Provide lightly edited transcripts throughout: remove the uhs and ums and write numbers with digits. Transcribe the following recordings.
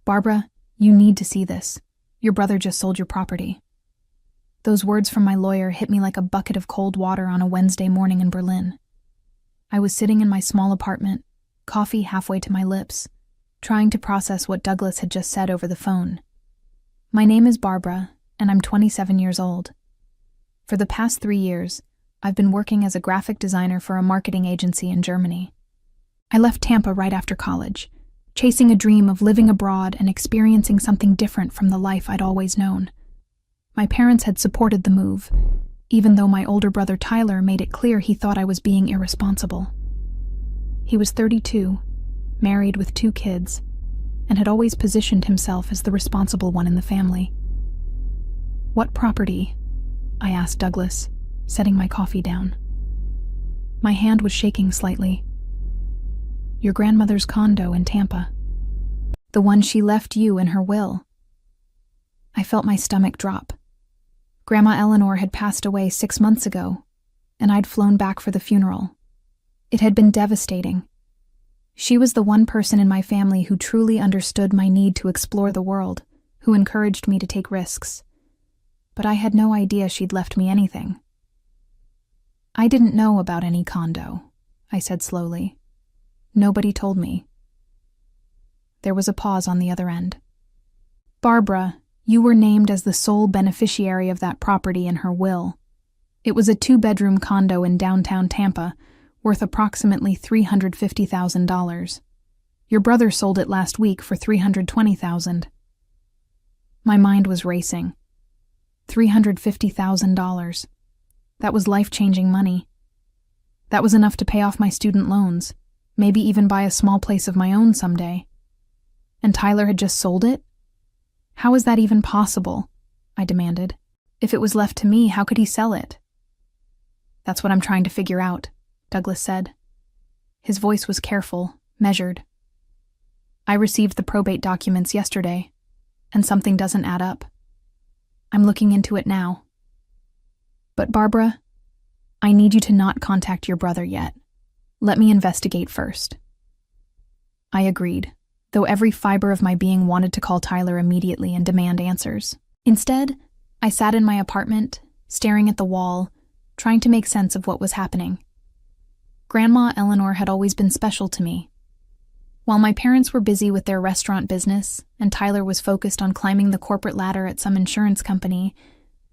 "Barbara, you need to see this. Your brother just sold your property." Those words from my lawyer hit me like a bucket of cold water on a Wednesday morning in Berlin. I was sitting in my small apartment, coffee halfway to my lips, trying to process what Douglas had just said over the phone. My name is Barbara, and I'm 27 years old. For the past 3 years, I've been working as a graphic designer for a marketing agency in Germany. I left Tampa right after college, chasing a dream of living abroad and experiencing something different from the life I'd always known. My parents had supported the move, even though my older brother Tyler made it clear he thought I was being irresponsible. He was 32, married with 2 kids, and had always positioned himself as the responsible one in the family. "What property?" I asked Douglas, setting my coffee down. My hand was shaking slightly. "Your grandmother's condo in Tampa. The one she left you in her will." I felt my stomach drop. Grandma Eleanor had passed away 6 months ago, and I'd flown back for the funeral. It had been devastating. She was the one person in my family who truly understood my need to explore the world, who encouraged me to take risks. But I had no idea she'd left me anything. "I didn't know about any condo," I said slowly. "Nobody told me." There was a pause on the other end. "Barbara, you were named as the sole beneficiary of that property in her will. It was a 2-bedroom condo in downtown Tampa, worth approximately $350,000. Your brother sold it last week for $320,000. My mind was racing. $350,000. That was life-changing money. That was enough to pay off my student loans, maybe even buy a small place of my own someday. And Tyler had just sold it? How is that even possible? I demanded. If it was left to me, how could he sell it? "That's what I'm trying to figure out," Douglas said. His voice was careful, measured. "I received the probate documents yesterday, and something doesn't add up. I'm looking into it now. But Barbara, I need you to not contact your brother yet. Let me investigate first." I agreed, though every fiber of my being wanted to call Tyler immediately and demand answers. Instead, I sat in my apartment, staring at the wall, trying to make sense of what was happening. Grandma Eleanor had always been special to me. While my parents were busy with their restaurant business and Tyler was focused on climbing the corporate ladder at some insurance company,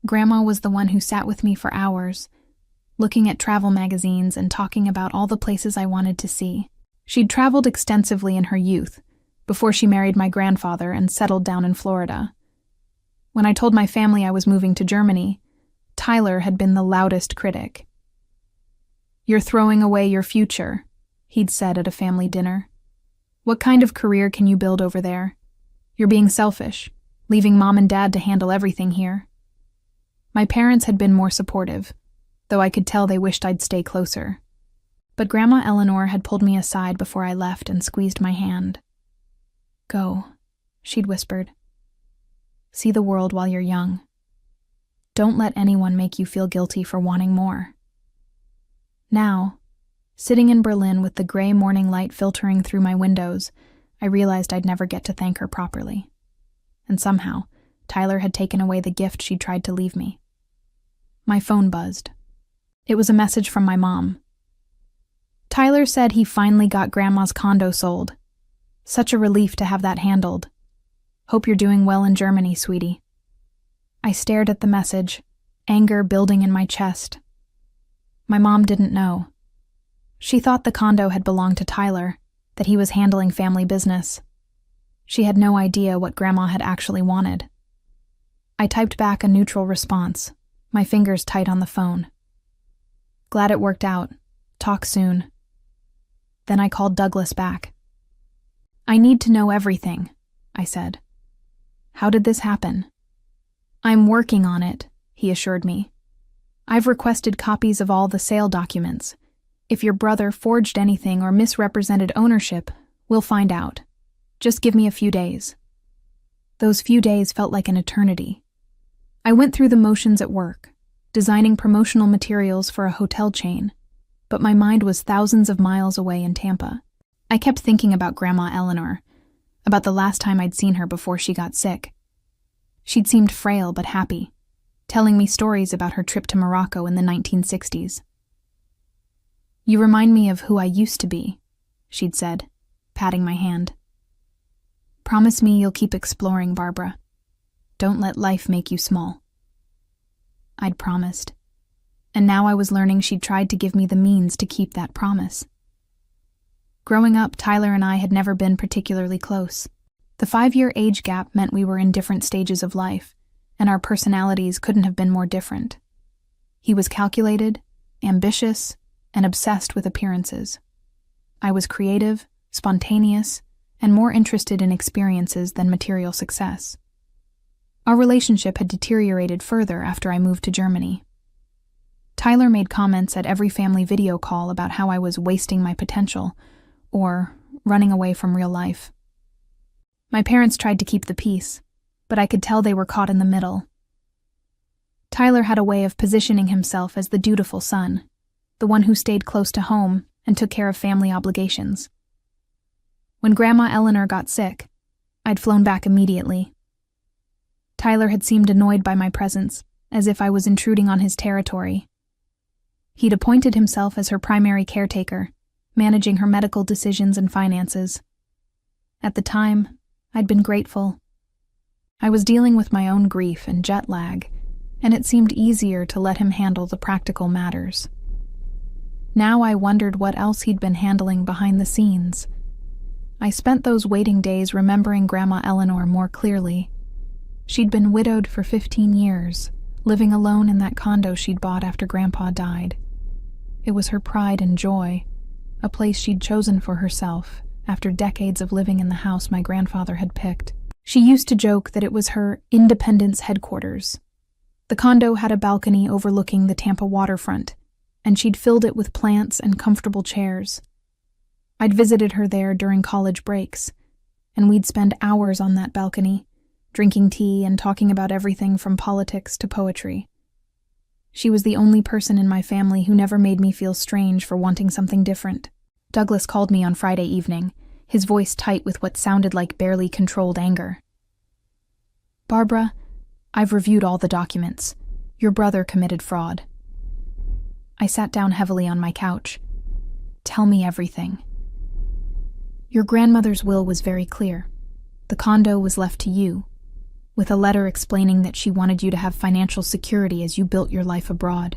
Grandma was the one who sat with me for hours, looking at travel magazines and talking about all the places I wanted to see. She'd traveled extensively in her youth, before she married my grandfather and settled down in Florida. When I told my family I was moving to Germany, Tyler had been the loudest critic. "You're throwing away your future," he'd said at a family dinner. "What kind of career can you build over there? You're being selfish, leaving Mom and Dad to handle everything here." My parents had been more supportive, though I could tell they wished I'd stay closer. But Grandma Eleanor had pulled me aside before I left and squeezed my hand. "Go," she'd whispered. "See the world while you're young. Don't let anyone make you feel guilty for wanting more." Now, sitting in Berlin with the gray morning light filtering through my windows, I realized I'd never get to thank her properly. And somehow, Tyler had taken away the gift she'd tried to leave me. My phone buzzed. It was a message from my mom. "Tyler said he finally got Grandma's condo sold. Such a relief to have that handled. Hope you're doing well in Germany, sweetie." I stared at the message, anger building in my chest. My mom didn't know. She thought the condo had belonged to Tyler, that he was handling family business. She had no idea what Grandma had actually wanted. I typed back a neutral response, my fingers tight on the phone. "Glad it worked out. Talk soon." Then I called Douglas back. "I need to know everything," I said. "How did this happen?" "I'm working on it," he assured me. "I've requested copies of all the sale documents. If your brother forged anything or misrepresented ownership, we'll find out. Just give me a few days." Those few days felt like an eternity. I went through the motions at work, designing promotional materials for a hotel chain, but my mind was thousands of miles away in Tampa. I kept thinking about Grandma Eleanor, about the last time I'd seen her before she got sick. She'd seemed frail but happy, telling me stories about her trip to Morocco in the 1960s. "You remind me of who I used to be," she'd said, patting my hand. "Promise me you'll keep exploring, Barbara. Don't let life make you small." I'd promised, and now I was learning she'd tried to give me the means to keep that promise. Growing up, Tyler and I had never been particularly close. The 5-year age gap meant we were in different stages of life, and our personalities couldn't have been more different. He was calculated, ambitious, and obsessed with appearances. I was creative, spontaneous, and more interested in experiences than material success. Our relationship had deteriorated further after I moved to Germany. Tyler made comments at every family video call about how I was wasting my potential, or running away from real life. My parents tried to keep the peace, but I could tell they were caught in the middle. Tyler had a way of positioning himself as the dutiful son, the one who stayed close to home and took care of family obligations. When Grandma Eleanor got sick, I'd flown back immediately. Tyler had seemed annoyed by my presence, as if I was intruding on his territory. He'd appointed himself as her primary caretaker, managing her medical decisions and finances. At the time, I'd been grateful. I was dealing with my own grief and jet lag, and it seemed easier to let him handle the practical matters. Now I wondered what else he'd been handling behind the scenes. I spent those waiting days remembering Grandma Eleanor more clearly. She'd been widowed for 15 years, living alone in that condo she'd bought after Grandpa died. It was her pride and joy, a place she'd chosen for herself after decades of living in the house my grandfather had picked. She used to joke that it was her independence headquarters. The condo had a balcony overlooking the Tampa waterfront, and she'd filled it with plants and comfortable chairs. I'd visited her there during college breaks, and we'd spend hours on that balcony, drinking tea and talking about everything from politics to poetry. She was the only person in my family who never made me feel strange for wanting something different. Douglas called me on Friday evening, his voice tight with what sounded like barely controlled anger. "Barbara, I've reviewed all the documents. Your brother committed fraud." I sat down heavily on my couch. "Tell me everything." "Your grandmother's will was very clear. The condo was left to you, with a letter explaining that she wanted you to have financial security as you built your life abroad.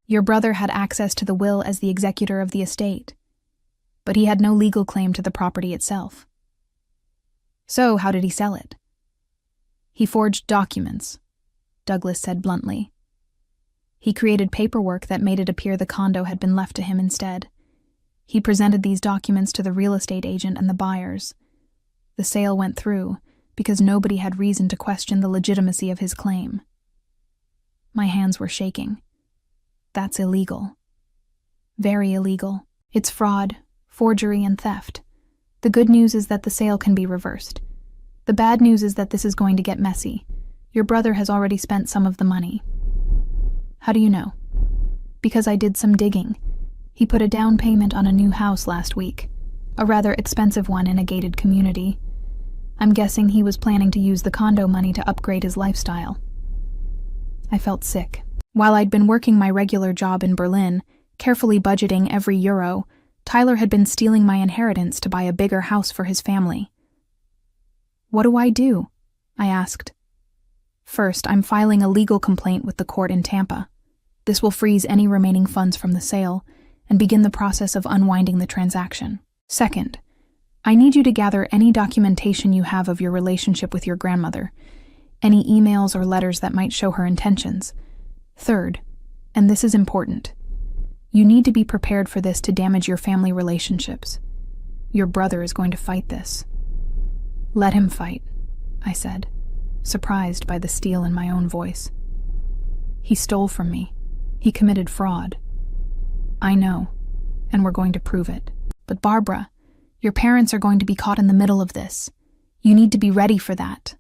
Your brother had access to the will as the executor of the estate, but he had no legal claim to the property itself. So how did he sell it?" "He forged documents," Douglas said bluntly. "He created paperwork that made it appear the condo had been left to him instead. He presented these documents to the real estate agent and the buyers. The sale went through because nobody had reason to question the legitimacy of his claim." My hands were shaking. "That's illegal. Very illegal. It's fraud, forgery, and theft. The good news is that the sale can be reversed. The bad news is that this is going to get messy. Your brother has already spent some of the money." "How do you know?" "Because I did some digging. He put a down payment on a new house last week, a rather expensive one in a gated community. I'm guessing he was planning to use the condo money to upgrade his lifestyle." I felt sick. While I'd been working my regular job in Berlin, carefully budgeting every euro, Tyler had been stealing my inheritance to buy a bigger house for his family. "What do I do?" I asked. "First, I'm filing a legal complaint with the court in Tampa. This will freeze any remaining funds from the sale and begin the process of unwinding the transaction. Second, I need you to gather any documentation you have of your relationship with your grandmother, any emails or letters that might show her intentions. Third, and this is important, you need to be prepared for this to damage your family relationships. Your brother is going to fight this." "Let him fight," I said, surprised by the steel in my own voice. "He stole from me. He committed fraud." "I know, and we're going to prove it. But Barbara, your parents are going to be caught in the middle of this. You need to be ready for that."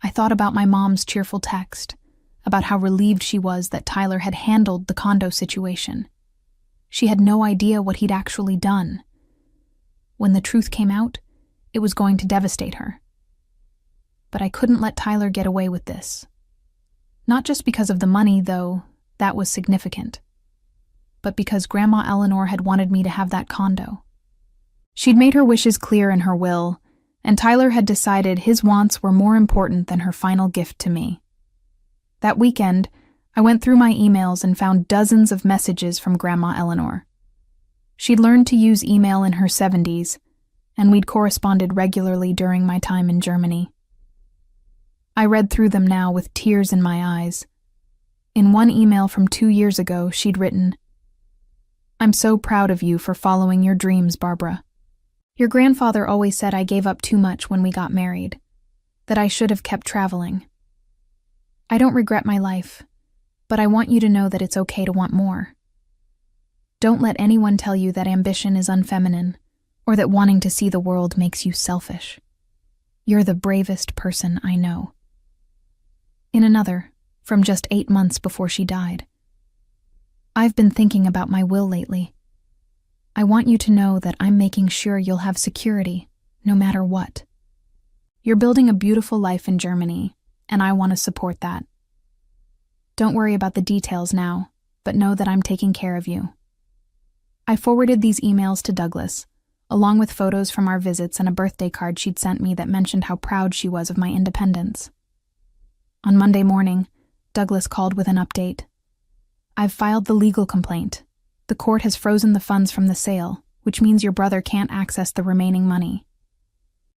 I thought about my mom's cheerful text, about how relieved she was that Tyler had handled the condo situation. She had no idea what he'd actually done. When the truth came out, It was going to devastate her. But I couldn't let Tyler get away with this. Not just because of the money, though that was significant, but because Grandma Eleanor had wanted me to have that condo. She'd made her wishes clear in her will, and Tyler had decided his wants were more important than her final gift to me. That weekend, I went through my emails and found dozens of messages from Grandma Eleanor. She'd learned to use email in her 70s, and we'd corresponded regularly during my time in Germany. I read through them now with tears in my eyes. In one email from 2 years ago, she'd written, "I'm so proud of you for following your dreams, Barbara. Your grandfather always said I gave up too much when we got married, that I should have kept traveling. I don't regret my life, but I want you to know that it's okay to want more. Don't let anyone tell you that ambition is unfeminine, or that wanting to see the world makes you selfish. You're the bravest person I know." In another, from just 8 months before she died, "I've been thinking about my will lately. I want you to know that I'm making sure you'll have security, no matter what. You're building a beautiful life in Germany, and I want to support that. Don't worry about the details now, but know that I'm taking care of you." I forwarded these emails to Douglas, along with photos from our visits and a birthday card she'd sent me that mentioned how proud she was of my independence. On Monday morning, Douglas called with an update. "I've filed the legal complaint. The court has frozen the funds from the sale, which means your brother can't access the remaining money.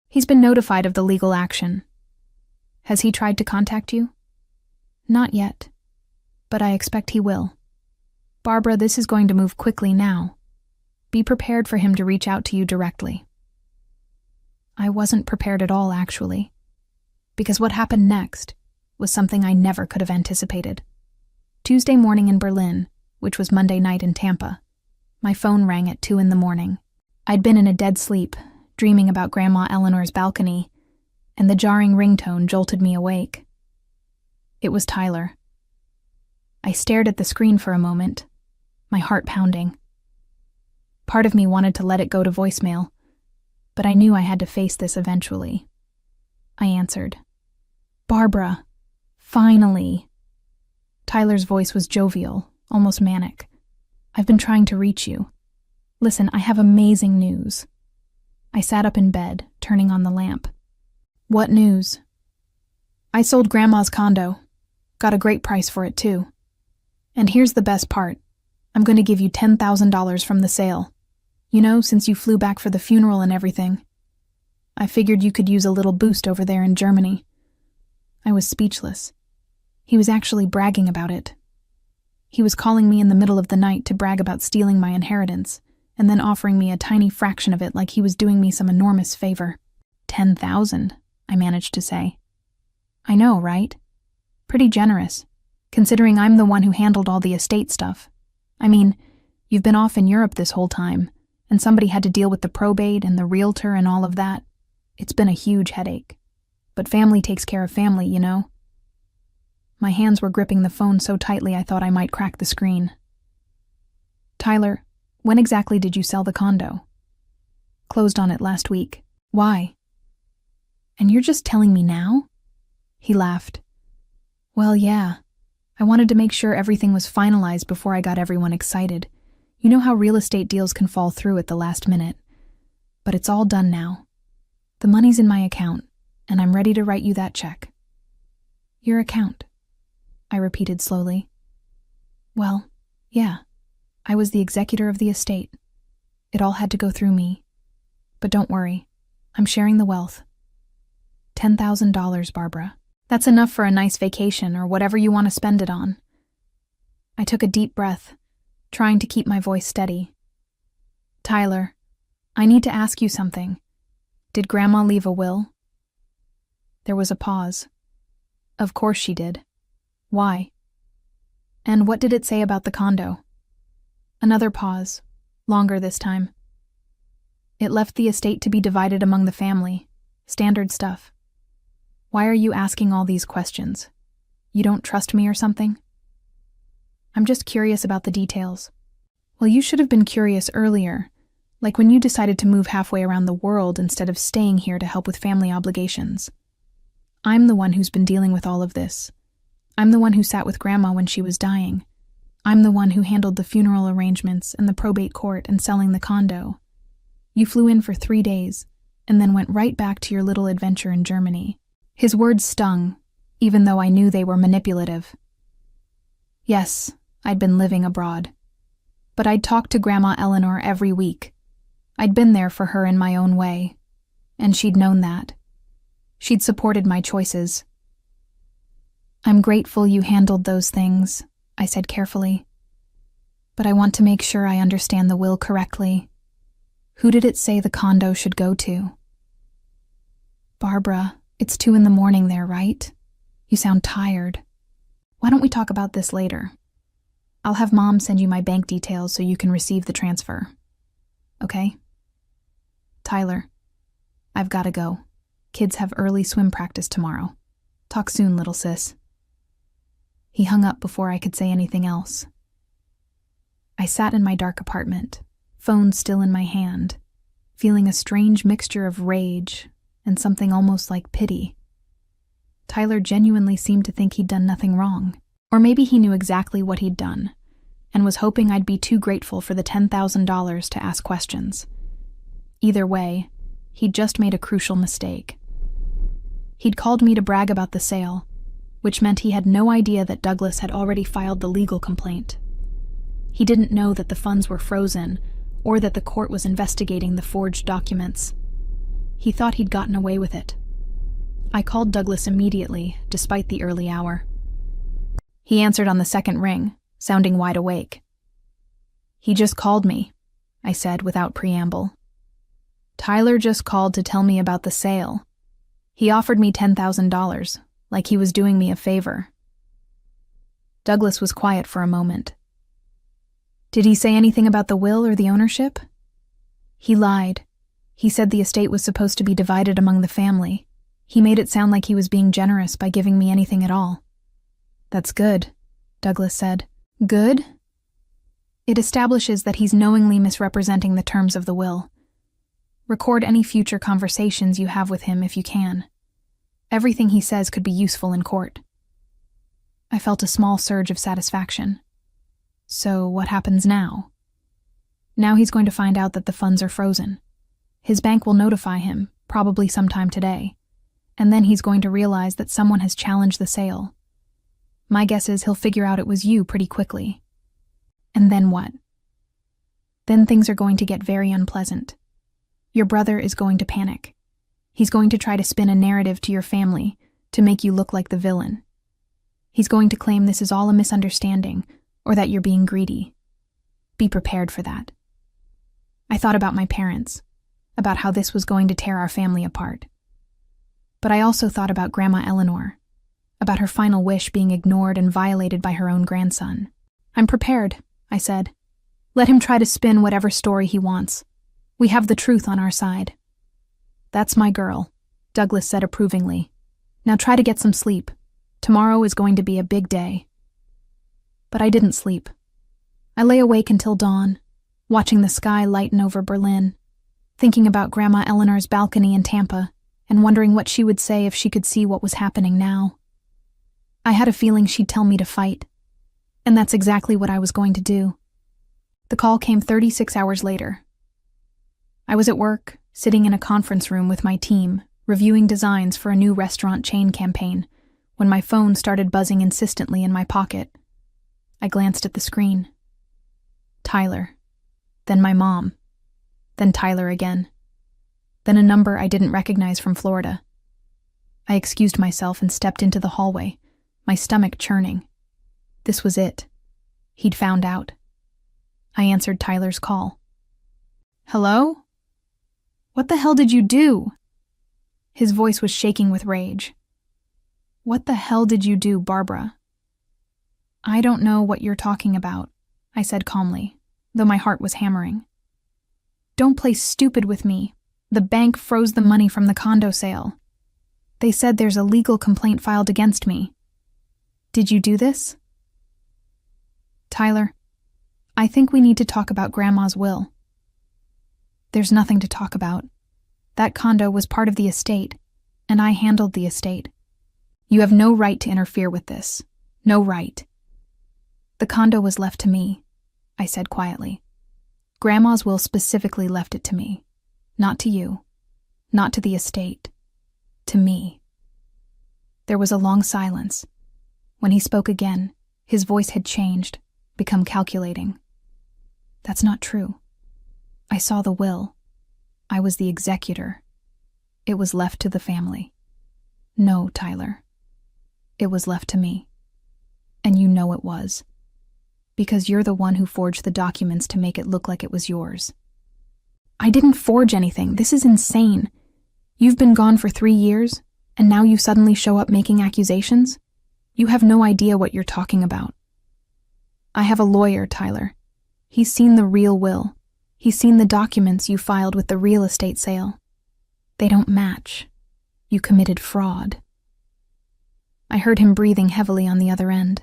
He's been notified of the legal action. Has he tried to contact you?" "Not yet, but I expect he will. Barbara, this is going to move quickly now. Be prepared for him to reach out to you directly." I wasn't prepared at all, actually, because what happened next was something I never could have anticipated. Tuesday morning in Berlin, which was Monday night in Tampa, my phone rang at 2 a.m. I'd been in a dead sleep, dreaming about Grandma Eleanor's balcony, and the jarring ringtone jolted me awake. It was Tyler. I stared at the screen for a moment, my heart pounding. Part of me wanted to let it go to voicemail, but I knew I had to face this eventually. I answered. "Barbara, finally." Tyler's voice was jovial, almost manic. "I've been trying to reach you. Listen, I have amazing news." I sat up in bed, turning on the lamp. "What news?" "I sold Grandma's condo. Got a great price for it, too. And here's the best part. I'm going to give you $10,000 from the sale. You know, since you flew back for the funeral and everything. I figured you could use a little boost over there in Germany." I was speechless. He was actually bragging about it. He was calling me in the middle of the night to brag about stealing my inheritance, and then offering me a tiny fraction of it like he was doing me some enormous favor. $10,000, I managed to say. "I know, right? Pretty generous, considering I'm the one who handled all the estate stuff. I mean, you've been off in Europe this whole time, and somebody had to deal with the probate and the realtor and all of that. It's been a huge headache. But family takes care of family, you know." My hands were gripping the phone so tightly I thought I might crack the screen. "Tyler, when exactly did you sell the condo?" "Closed on it last week." "Why?" "And you're just telling me now?" He laughed. "Well, yeah. I wanted to make sure everything was finalized before I got everyone excited. You know how real estate deals can fall through at the last minute. But it's all done now. The money's in my account, and I'm ready to write you that check." "Your account?" I repeated slowly. "Well, yeah. I was the executor of the estate. It all had to go through me. But don't worry. I'm sharing the wealth. $10,000, Barbara. That's enough for a nice vacation or whatever you want to spend it on." I took a deep breath, trying to keep my voice steady. "Tyler, I need to ask you something. Did Grandma leave a will?" There was a pause. "Of course she did. Why?" "And what did it say about the condo?" Another pause, longer this time. "It left the estate to be divided among the family. Standard stuff." "Why are you asking all these questions? You don't trust me or something?" "I'm just curious about the details." "Well, you should have been curious earlier. Like when you decided to move halfway around the world instead of staying here to help with family obligations. I'm the one who's been dealing with all of this. I'm the one who sat with Grandma when she was dying. I'm the one who handled the funeral arrangements and the probate court and selling the condo. You flew in for 3 days and then went right back to your little adventure in Germany. His words stung, even though I knew they were manipulative. Yes, I'd been living abroad. But I'd talked to Grandma Eleanor every week. I'd been there for her in my own way, and she'd known that. She'd supported my choices. I'm grateful you handled those things, I said carefully. But I want to make sure I understand the will correctly. Who did it say the condo should go to? Barbara, it's 2 a.m. there, right? You sound tired. Why don't we talk about this later? I'll have Mom send you my bank details so you can receive the transfer. Okay? Tyler, I've gotta go. Kids have early swim practice tomorrow. Talk soon, little sis. He hung up before I could say anything else. I sat in my dark apartment, phone still in my hand, feeling a strange mixture of rage and something almost like pity. Tyler genuinely seemed to think he'd done nothing wrong, or maybe he knew exactly what he'd done, and was hoping I'd be too grateful for the $10,000 to ask questions. Either way, he'd just made a crucial mistake. He'd called me to brag about the sale, which meant he had no idea that Douglas had already filed the legal complaint. He didn't know that the funds were frozen, or that the court was investigating the forged documents. He thought he'd gotten away with it. I called Douglas immediately, despite the early hour. He answered on the second ring, sounding wide awake. He just called me, I said without preamble. Tyler just called to tell me about the sale. He offered me $10,000, like he was doing me a favor. Douglas was quiet for a moment. Did he say anything about the will or the ownership? He lied. He said the estate was supposed to be divided among the family. He made it sound like he was being generous by giving me anything at all. That's good, Douglas said. Good? It establishes that he's knowingly misrepresenting the terms of the will. Record any future conversations you have with him if you can. Everything he says could be useful in court. I felt a small surge of satisfaction. So what happens now? Now he's going to find out that the funds are frozen. His bank will notify him, probably sometime today, and then he's going to realize that someone has challenged the sale. My guess is he'll figure out it was you pretty quickly. And then what? Then things are going to get very unpleasant. Your brother is going to panic. He's going to try to spin a narrative to your family to make you look like the villain. He's going to claim this is all a misunderstanding or that you're being greedy. Be prepared for that. I thought about my parents, about how this was going to tear our family apart. But I also thought about Grandma Eleanor, about her final wish being ignored and violated by her own grandson. I'm prepared, I said. Let him try to spin whatever story he wants. We have the truth on our side. That's my girl, Douglas said approvingly. Now try to get some sleep. Tomorrow is going to be a big day. But I didn't sleep. I lay awake until dawn, watching the sky lighten over Berlin, thinking about Grandma Eleanor's balcony in Tampa, and wondering what she would say if she could see what was happening now. I had a feeling she'd tell me to fight, and that's exactly what I was going to do. The call came 36 hours later. I was at work, sitting in a conference room with my team, reviewing designs for a new restaurant chain campaign, when my phone started buzzing insistently in my pocket. I glanced at the screen. Tyler. Then my mom. Then Tyler again. Then a number I didn't recognize from Florida. I excused myself and stepped into the hallway, my stomach churning. This was it. He'd found out. I answered Tyler's call. Hello? What the hell did you do? His voice was shaking with rage. What the hell did you do, Barbara? I don't know what you're talking about, I said calmly, though my heart was hammering. Don't play stupid with me. The bank froze the money from the condo sale. They said there's a legal complaint filed against me. Did you do this? Tyler, I think we need to talk about Grandma's will. There's nothing to talk about. That condo was part of the estate, and I handled the estate. You have no right to interfere with this. No right. The condo was left to me, I said quietly. Grandma's will specifically left it to me. Not to you. Not to the estate. To me. There was a long silence. When he spoke again, his voice had changed, become calculating. That's not true. I saw the will. I was the executor. It was left to the family. No, Tyler. It was left to me. And you know it was. Because you're the one who forged the documents to make it look like it was yours. I didn't forge anything. This is insane. You've been gone for 3 years, and now you suddenly show up making accusations? You have no idea what you're talking about. I have a lawyer, Tyler. He's seen the real will. He's seen the documents you filed with the real estate sale. They don't match. You committed fraud. I heard him breathing heavily on the other end.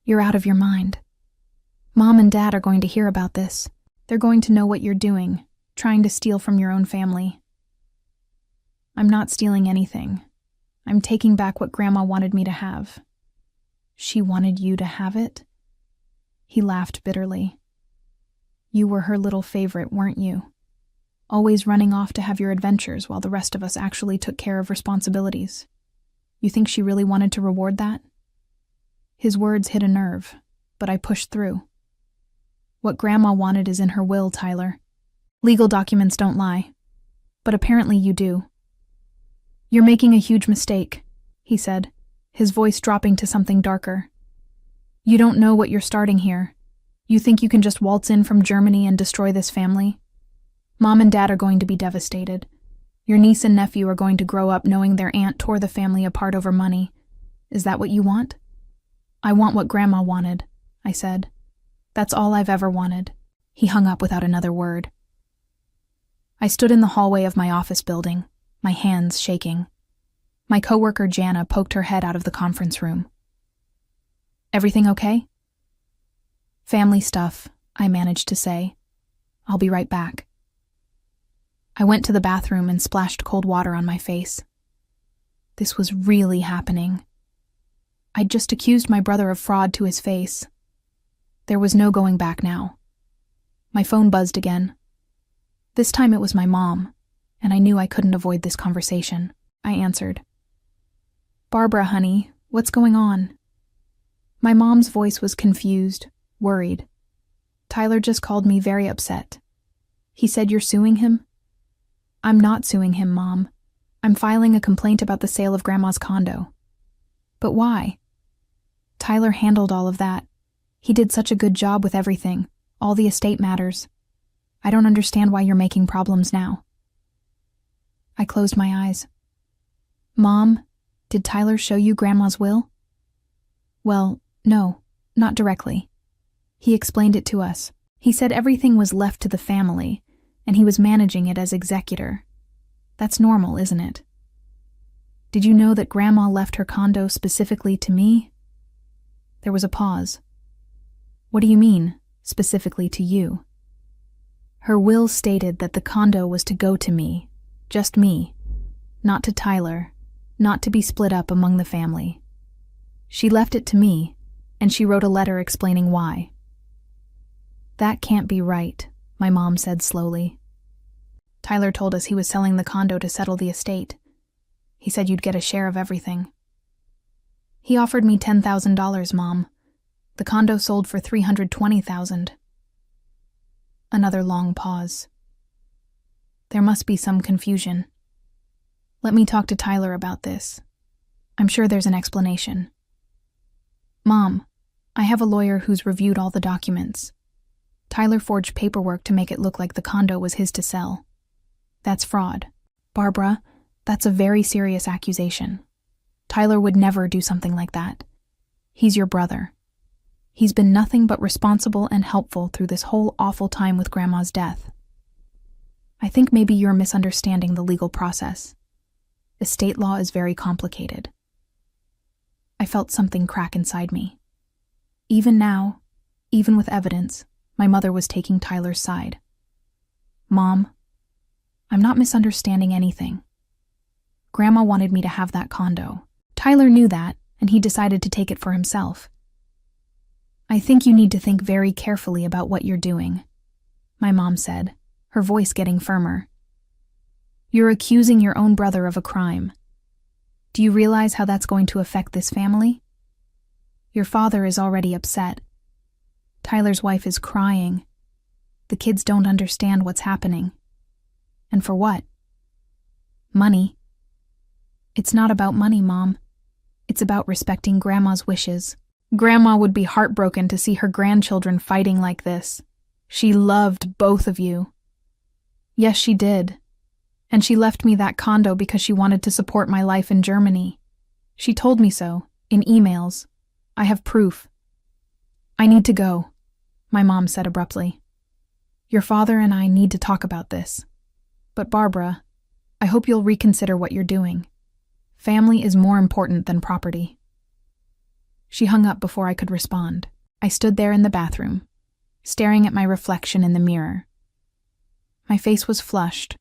You're out of your mind. Mom and Dad are going to hear about this. They're going to know what you're doing, trying to steal from your own family. I'm not stealing anything. I'm taking back what Grandma wanted me to have. She wanted you to have it? He laughed bitterly. You were her little favorite, weren't you? Always running off to have your adventures while the rest of us actually took care of responsibilities. You think she really wanted to reward that? His words hit a nerve, but I pushed through. What Grandma wanted is in her will, Tyler. Legal documents don't lie. But apparently you do. You're making a huge mistake, he said, his voice dropping to something darker. You don't know what you're starting here. You think you can just waltz in from Germany and destroy this family? Mom and Dad are going to be devastated. Your niece and nephew are going to grow up knowing their aunt tore the family apart over money. Is that what you want? I want what Grandma wanted, I said. That's all I've ever wanted. He hung up without another word. I stood in the hallway of my office building, my hands shaking. My coworker Jana poked her head out of the conference room. Everything okay? Family stuff, I managed to say. I'll be right back. I went to the bathroom and splashed cold water on my face. This was really happening. I'd just accused my brother of fraud to his face. There was no going back now. My phone buzzed again. This time it was my mom, and I knew I couldn't avoid this conversation. I answered. Barbara, honey, what's going on? My mom's voice was confused, worried. Tyler just called me very upset. He said you're suing him? I'm not suing him, Mom. I'm filing a complaint about the sale of Grandma's condo. But why? Tyler handled all of that. He did such a good job with everything, all the estate matters. I don't understand why you're making problems now. I closed my eyes. Mom, did Tyler show you Grandma's will? Well, no, not directly. He explained it to us. He said everything was left to the family, and he was managing it as executor. That's normal, isn't it? Did you know that Grandma left her condo specifically to me? There was a pause. What do you mean, specifically to you? Her will stated that the condo was to go to me, just me, not to Tyler, not to be split up among the family. She left it to me, and she wrote a letter explaining why. That can't be right, my mom said slowly. Tyler told us he was selling the condo to settle the estate. He said you'd get a share of everything. He offered me $10,000, Mom. The condo sold for $320,000. Another long pause. There must be some confusion. Let me talk to Tyler about this. I'm sure there's an explanation. Mom, I have a lawyer who's reviewed all the documents. Tyler forged paperwork to make it look like the condo was his to sell. That's fraud. Barbara, that's a very serious accusation. Tyler would never do something like that. He's your brother. He's been nothing but responsible and helpful through this whole awful time with Grandma's death. I think maybe you're misunderstanding the legal process. Estate law is very complicated. I felt something crack inside me. Even now, even with evidence, my mother was taking Tyler's side. Mom, I'm not misunderstanding anything. Grandma wanted me to have that condo. Tyler knew that, and he decided to take it for himself. I think you need to think very carefully about what you're doing, my mom said, her voice getting firmer. You're accusing your own brother of a crime. Do you realize how that's going to affect this family? Your father is already upset. Tyler's wife is crying. The kids don't understand what's happening. And for what? Money. It's not about money, Mom. It's about respecting Grandma's wishes. Grandma would be heartbroken to see her grandchildren fighting like this. She loved both of you. Yes, she did. And she left me that condo because she wanted to support my life in Germany. She told me so, in emails. I have proof. I need to go, my mom said abruptly. Your father and I need to talk about this. But Barbara, I hope you'll reconsider what you're doing. Family is more important than property. She hung up before I could respond. I stood there in the bathroom, staring at my reflection in the mirror. My face was flushed,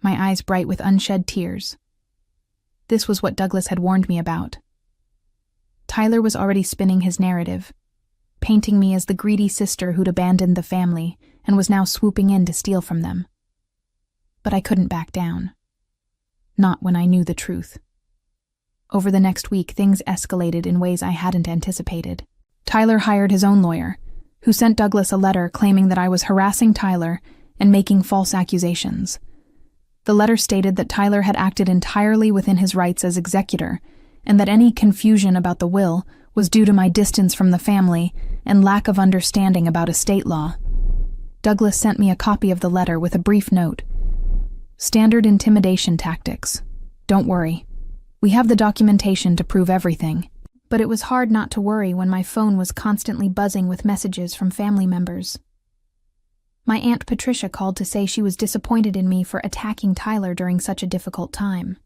my eyes bright with unshed tears. This was what Douglas had warned me about. Tyler was already spinning his narrative, painting me as the greedy sister who'd abandoned the family and was now swooping in to steal from them. But I couldn't back down. Not when I knew the truth. Over the next week, things escalated in ways I hadn't anticipated. Tyler hired his own lawyer, who sent Douglas a letter claiming that I was harassing Tyler and making false accusations. The letter stated that Tyler had acted entirely within his rights as executor, and that any confusion about the will was due to my distance from the family and lack of understanding about estate law. Douglas sent me a copy of the letter with a brief note. Standard intimidation tactics. Don't worry. We have the documentation to prove everything. But it was hard not to worry when my phone was constantly buzzing with messages from family members. My Aunt Patricia called to say she was disappointed in me for attacking Tyler during such a difficult time.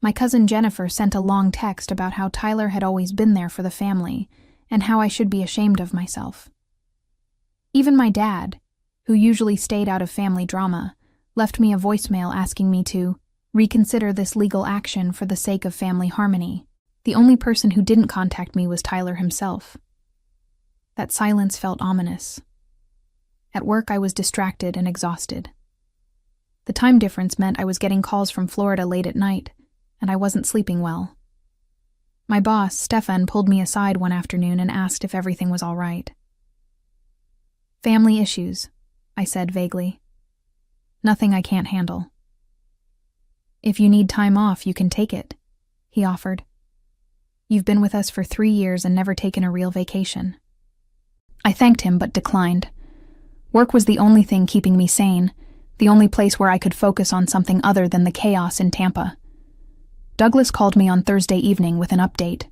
My cousin Jennifer sent a long text about how Tyler had always been there for the family and how I should be ashamed of myself. Even my dad, who usually stayed out of family drama, left me a voicemail asking me to reconsider this legal action for the sake of family harmony. The only person who didn't contact me was Tyler himself. That silence felt ominous. At work, I was distracted and exhausted. The time difference meant I was getting calls from Florida late at night, and I wasn't sleeping well. My boss, Stefan, pulled me aside one afternoon and asked if everything was all right. Family issues, I said vaguely. Nothing I can't handle. If you need time off, you can take it, he offered. You've been with us for 3 years and never taken a real vacation. I thanked him but declined. Work was the only thing keeping me sane, the only place where I could focus on something other than the chaos in Tampa. Douglas called me on Thursday evening with an update.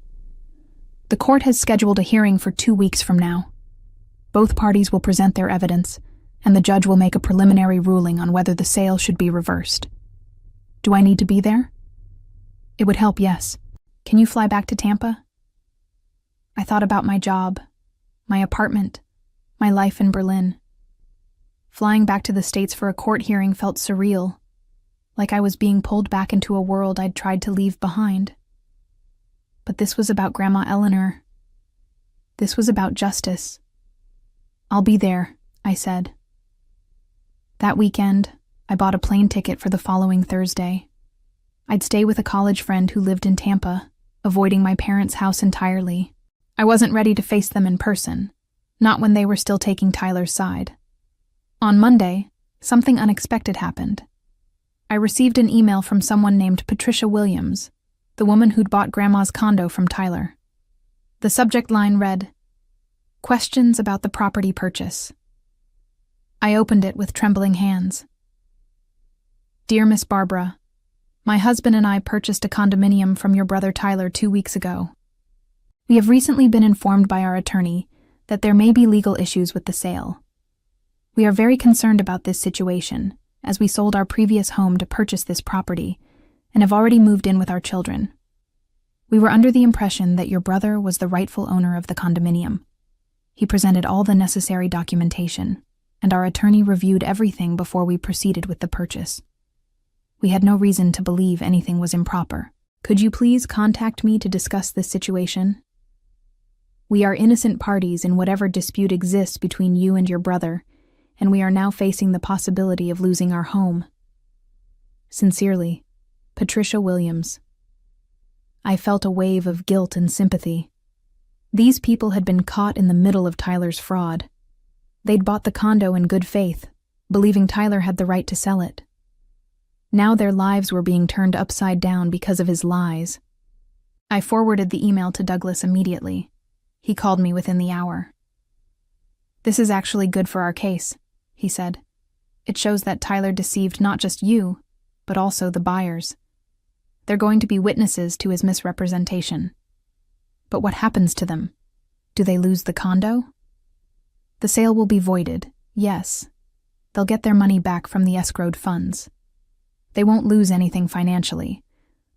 The court has scheduled a hearing for 2 weeks from now. Both parties will present their evidence, and the judge will make a preliminary ruling on whether the sale should be reversed. Do I need to be there? It would help, yes. Can you fly back to Tampa? I thought about my job, my apartment, my life in Berlin. Flying back to the States for a court hearing felt surreal, like I was being pulled back into a world I'd tried to leave behind. But this was about Grandma Eleanor. This was about justice. I'll be there, I said. That weekend, I bought a plane ticket for the following Thursday. I'd stay with a college friend who lived in Tampa, avoiding my parents' house entirely. I wasn't ready to face them in person, not when they were still taking Tyler's side. On Monday, something unexpected happened. I received an email from someone named Patricia Williams, the woman who'd bought Grandma's condo from Tyler. The subject line read, "Questions about the property purchase." I opened it with trembling hands. Dear Miss Barbara, my husband and I purchased a condominium from your brother Tyler 2 weeks ago. We have recently been informed by our attorney that there may be legal issues with the sale. We are very concerned about this situation, as we sold our previous home to purchase this property and have already moved in with our children. We were under the impression that your brother was the rightful owner of the condominium. He presented all the necessary documentation, and our attorney reviewed everything before we proceeded with the purchase. We had no reason to believe anything was improper. Could you please contact me to discuss this situation? We are innocent parties in whatever dispute exists between you and your brother, and we are now facing the possibility of losing our home. Sincerely, Patricia Williams. I felt a wave of guilt and sympathy. These people had been caught in the middle of Tyler's fraud. They'd bought the condo in good faith, believing Tyler had the right to sell it. Now their lives were being turned upside down because of his lies. I forwarded the email to Douglas immediately. He called me within the hour. "This is actually good for our case," he said. "It shows that Tyler deceived not just you, but also the buyers. They're going to be witnesses to his misrepresentation. But what happens to them? Do they lose the condo? The sale will be voided, yes. They'll get their money back from the escrowed funds. They won't lose anything financially,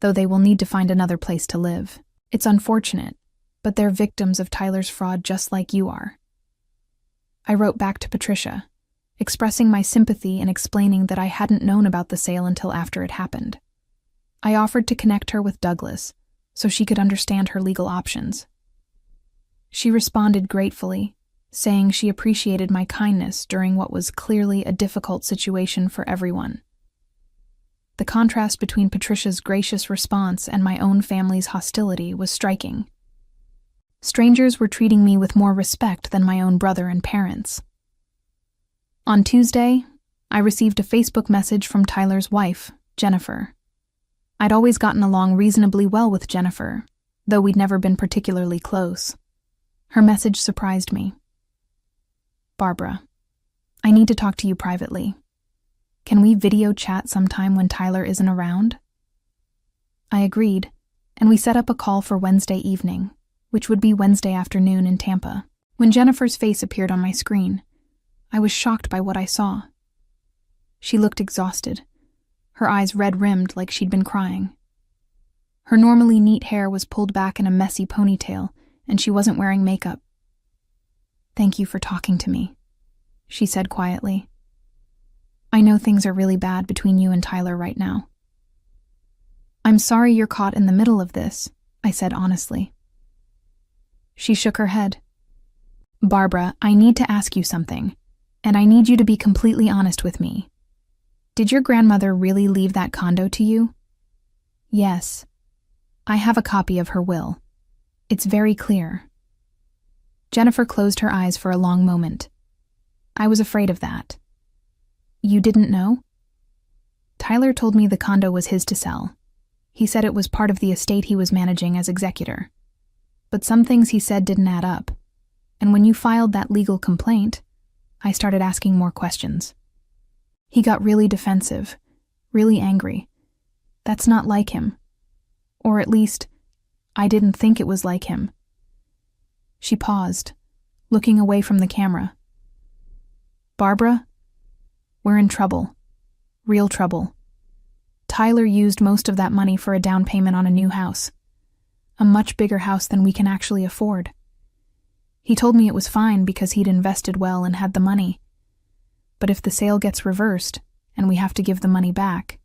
though they will need to find another place to live. It's unfortunate, but they're victims of Tyler's fraud just like you are." I wrote back to Patricia, expressing my sympathy and explaining that I hadn't known about the sale until after it happened. I offered to connect her with Douglas so she could understand her legal options. She responded gratefully, saying she appreciated my kindness during what was clearly a difficult situation for everyone. The contrast between Patricia's gracious response and my own family's hostility was striking. Strangers were treating me with more respect than my own brother and parents. On Tuesday, I received a Facebook message from Tyler's wife, Jennifer. I'd always gotten along reasonably well with Jennifer, though we'd never been particularly close. Her message surprised me. "Barbara, I need to talk to you privately. Can we video chat sometime when Tyler isn't around?" I agreed, and we set up a call for Wednesday evening, which would be Wednesday afternoon in Tampa. When Jennifer's face appeared on my screen, I was shocked by what I saw. She looked exhausted, her eyes red-rimmed like she'd been crying. Her normally neat hair was pulled back in a messy ponytail, and she wasn't wearing makeup. "Thank you for talking to me," she said quietly. "I know things are really bad between you and Tyler right now." "I'm sorry you're caught in the middle of this," I said honestly. She shook her head. "Barbara, I need to ask you something, and I need you to be completely honest with me. Did your grandmother really leave that condo to you?" "Yes. I have a copy of her will. It's very clear." Jennifer closed her eyes for a long moment. "I was afraid of that." "You didn't know?" "Tyler told me the condo was his to sell. He said it was part of the estate he was managing as executor. But some things he said didn't add up, and when you filed that legal complaint, I started asking more questions. He got really defensive, really angry. That's not like him. Or at least, I didn't think it was like him." She paused, looking away from the camera. "Barbara, we're in trouble. Real trouble. Tyler used most of that money for a down payment on a new house. A much bigger house than we can actually afford. He told me it was fine because he'd invested well and had the money. But if the sale gets reversed and we have to give the money back,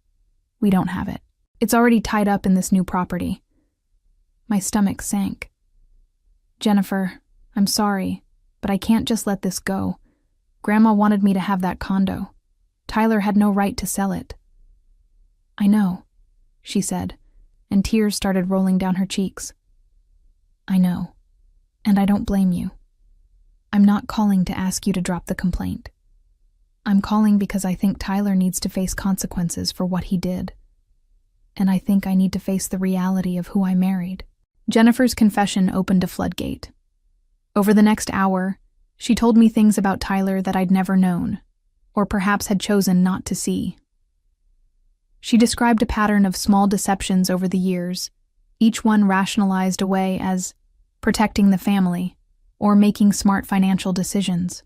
we don't have it. It's already tied up in this new property." My stomach sank. "Jennifer, I'm sorry, but I can't just let this go. Grandma wanted me to have that condo. Tyler had no right to sell it." "I know," she said, and tears started rolling down her cheeks. "I know, and I don't blame you. I'm not calling to ask you to drop the complaint. I'm calling because I think Tyler needs to face consequences for what he did. And I think I need to face the reality of who I married." Jennifer's confession opened a floodgate. Over the next hour, she told me things about Tyler that I'd never known, or perhaps had chosen not to see. She described a pattern of small deceptions over the years, each one rationalized away as protecting the family or making smart financial decisions.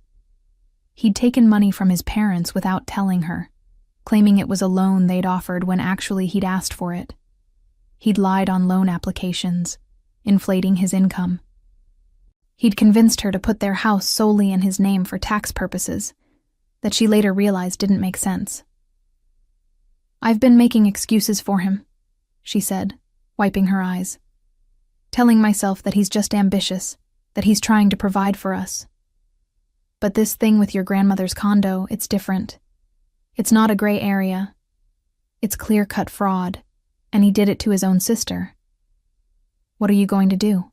He'd taken money from his parents without telling her, claiming it was a loan they'd offered when actually he'd asked for it. He'd lied on loan applications, inflating his income. He'd convinced her to put their house solely in his name for tax purposes, that she later realized didn't make sense. "I've been making excuses for him," she said, wiping her eyes. "Telling myself that he's just ambitious, that he's trying to provide for us. But this thing with your grandmother's condo, it's different. It's not a gray area. It's clear-cut fraud, and he did it to his own sister." "What are you going to do?"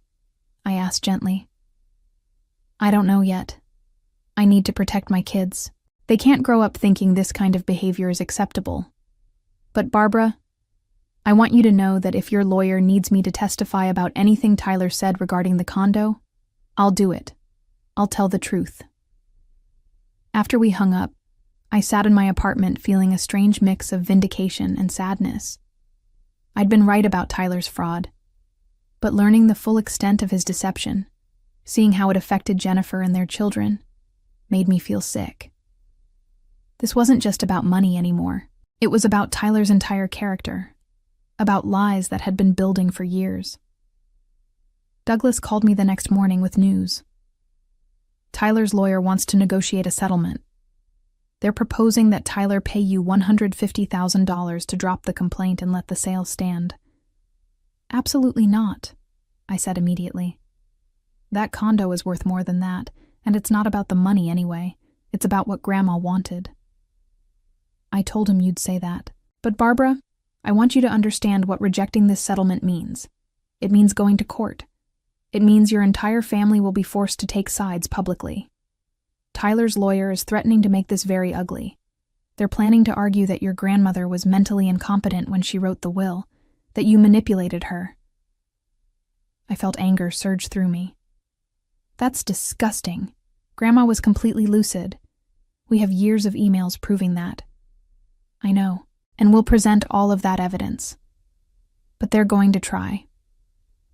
I asked gently. "I don't know yet. I need to protect my kids. They can't grow up thinking this kind of behavior is acceptable. But Barbara, I want you to know that if your lawyer needs me to testify about anything Tyler said regarding the condo, I'll do it. I'll tell the truth." After we hung up, I sat in my apartment feeling a strange mix of vindication and sadness. I'd been right about Tyler's fraud, but learning the full extent of his deception, seeing how it affected Jennifer and their children, made me feel sick. This wasn't just about money anymore. It was about Tyler's entire character, about lies that had been building for years. Douglas called me the next morning with news. Tyler's lawyer wants to negotiate a settlement. They're proposing that Tyler pay you $150,000 to drop the complaint and let the sale stand. "Absolutely not," I said immediately. "That condo is worth more than that, and it's not about the money anyway. It's about what Grandma wanted." I told him you'd say that. "But Barbara, I want you to understand what rejecting this settlement means. It means going to court. It means your entire family will be forced to take sides publicly. Tyler's lawyer is threatening to make this very ugly. They're planning to argue that your grandmother was mentally incompetent when she wrote the will, that you manipulated her." I felt anger surge through me. "That's disgusting. Grandma was completely lucid. We have years of emails proving that." "I know, and we'll present all of that evidence. But they're going to try.